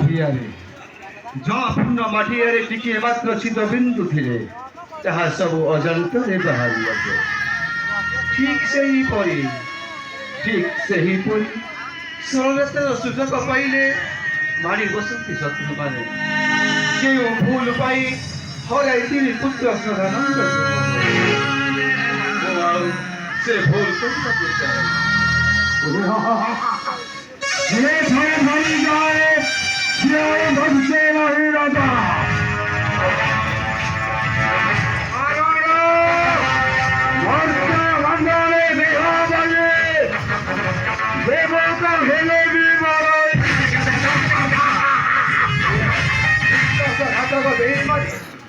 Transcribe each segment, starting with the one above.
ମାଠିଆରେ ଜଳପୂର୍ଣ୍ଣ ମାଠିଆରେ ଟିକିଏ ମାତ୍ର ଶୀତ ବିନ୍ଦୁ ଥିଲେ ତାହା ସବୁ ଅଜାଣତରେ ବାହାରି ଆସେ। ଠିକ୍ ସେହିପରି ସରଳତାର ସୁଯୋଗ ପାଇଲେ ମାଡ଼ି ବସନ୍ତି ଶତ୍ରୁମାନେ। ଯେଉଁ ଭୁଲ ପାଇଁ ହରାଇଥିଲି ପୁତ୍ର ସଦାନନ୍ଦ ଆଉ ସେ ଭୁଲ କରିବାକୁ ଚାହେଁ। ये थे मरी जाए ये बनसे नहीं रहता वंदने बिहा बने देवों का हेले भी मारो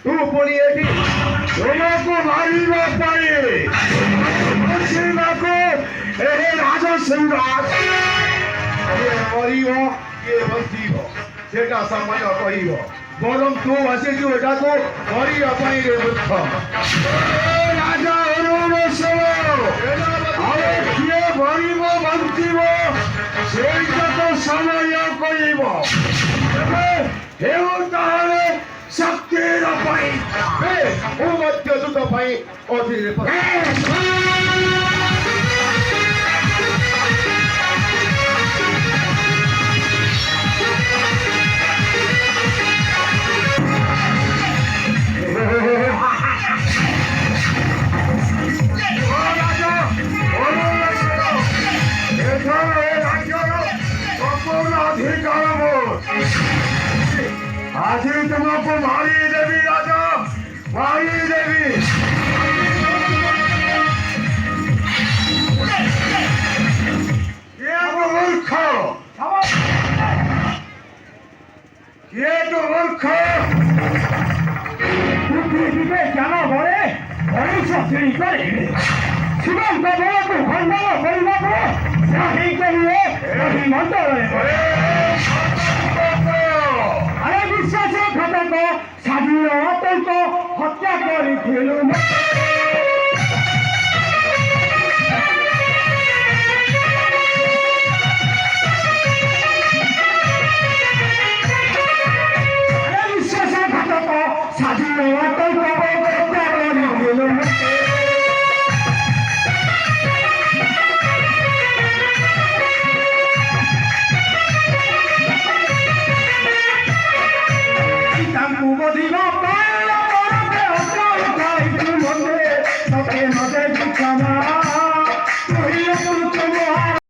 तू पुणी एठी दोनों को मारी न पाए को राजा सिंहराज मरीब किए बंचीब सेटा समय कह बरम तू आसीचु एटा को मरिया पाई रे बुद्ध राजा अरे किए मरीब बंचीब ସେଇଟା ତ ସମୟ କହିବ ହେଉ ତାହେଲେ ଶକ୍ତିର ପାଇଁ ମୁଁ ମଧ୍ୟ ଦୂତ ପାଇଁ ଅଧୀରେ आज तुमको मारी देवी राजा मारी देवी ये तो मूर्ख পৃথিবীতে কেন বলে মনুষ্য শ্রেণী করে সীমান্ত বলকে খণ্ডন করিবাকে নাহি করিলে নাহি মন্ত্রণে আরে বিশ্বাসঘাতক স্বাধীন আতঙ্ক হত্যা করেছিল